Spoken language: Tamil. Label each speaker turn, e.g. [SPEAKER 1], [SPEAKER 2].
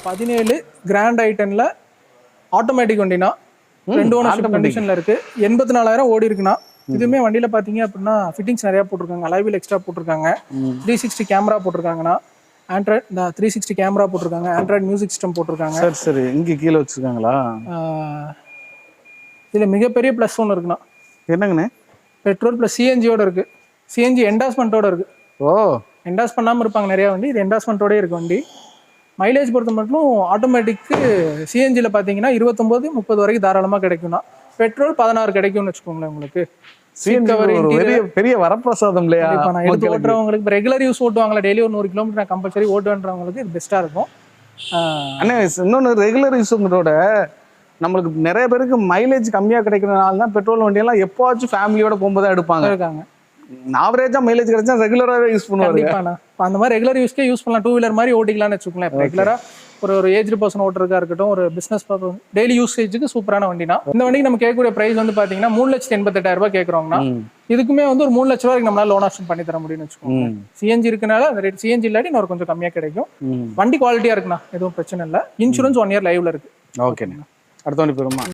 [SPEAKER 1] 17 கிராண்ட் ஐட்டன்ல ஆட்டோமேட்டிக் வண்டினா 2 ஓனர்ஷிப் கண்டிஷன்ல இருக்கு. 84,000 ஓடி இருக்குண்ணா. இதுவுமே வண்டியில பாத்தீங்க அப்படின்னா ஃபிட்டிங்ஸ் நிறைய போட்டிருக்காங்க. அலைவில் எக்ஸ்ட்ரா போட்டிருக்காங்க. 360 கேமரா போட்டிருக்காங்கண்ணா. ஆண்ட்ராய்ட் 360 கேமரா போட்டிருக்காங்க. ஆண்ட்ராய்ட் மியூசிக் சிஸ்டம் போட்டிருக்காங்க.
[SPEAKER 2] சரி சரி, இங்க கீழே வச்சிருக்காங்களா?
[SPEAKER 1] இதுல மிகப்பெரிய பிளஸ் ஒன்று இருக்குண்ணா.
[SPEAKER 2] என்னங்கண்ணே?
[SPEAKER 1] பெட்ரோல் பிளஸ் சிஎன்ஜியோட இருக்கு. சிஎன்ஜி என்டாஸ்மெண்ட்டோட இருக்கு.
[SPEAKER 2] ஓ,
[SPEAKER 1] என்டாஸ் பண்ணாமல் இருப்பாங்க நிறையா வண்டி. இது என்டாஸ்மெண்ட்டோடய இருக்கு வண்டி. மைலேஜ் பொறுத்த மட்டும் ஆட்டோமேட்டிக்கு சிஎன்ஜியில் பார்த்தீங்கன்னா 29-30 வரைக்கும் தாராளமாக கிடைக்கும்னா. பெட்ரோல் 16 கிடைக்கும்னு வச்சுக்கோங்களேன். உங்களுக்கு
[SPEAKER 2] சீட் கவர் பெரிய வரப்பிரசாதம் இல்லையா?
[SPEAKER 1] எடுத்து ஓட்டுறவங்களுக்கு ரெகுலர் யூஸ் ஓட்டுவாங்களா, டெய்லி ஒரு 100 கிலோமீட்டர் நான் கம்பல்சரி ஓட்டுவேன்றவங்களுக்கு இது பெஸ்ட்டாக இருக்கும்.
[SPEAKER 2] அண்ணே இன்னொன்று ரெகுலர் யூஸுங்கிறோட நம்மளுக்கு நிறைய பேருக்கு மைலேஜ் கம்மியாக கிடைக்கிறதுனால தான் பெட்ரோல் வண்டியெல்லாம் எப்போவாச்சும் ஃபேமிலியோட போகும்போது எடுப்பாங்க.
[SPEAKER 1] இருக்காங்க
[SPEAKER 2] ஆவரேஜா மைலேஜ் கிடைச்சா ரெகுலராகவே யூஸ் பண்ணுவாங்க.
[SPEAKER 1] அந்த மாதிரி ரெகுலர் யூஸ்க்கே யூஸ் பண்ணலாம். 2 வீலர் மாதிரி ஓட்டிக்கலாம்னு வச்சுக்கோங்களேன். ரெகுலரா ஒரு ஏஜ்டு பர்சன் ஓட்டுறதா இருக்கட்டும், ஒரு பிசினஸ் டெய்லி யூசேஜுக்கு சூப்பரான வண்டினா. இந்த வண்டிக்கு நம்ம கேட்கக்கூடிய பிரைஸ் வந்து பாத்தீங்கன்னா 3,88,000 ரூபாய் கேட்கறோம்னா, இதுக்குமே வந்து ஒரு 3 லட்ச ரூபாய்க்கு நம்மளால லோன் ஆப்ஷன் பண்ணி தர முடியும்னு வச்சுக்கோங்க. சிஎன்ஜி இருக்கனால அந்த ரேட், சிஎன்ஜி இல்லாட்டி இன்னொரு கொஞ்சம் கம்மியா கிடைக்கும். வண்டி குவாலிட்டியா இருக்குண்ணா, எதுவும் பிரச்சனை இல்லை. இன்சூரன்ஸ் 1 இயர் லைவ்ல இருக்கு.
[SPEAKER 2] ஓகேண்ணா, அடுத்த வண்டி போயிருமா?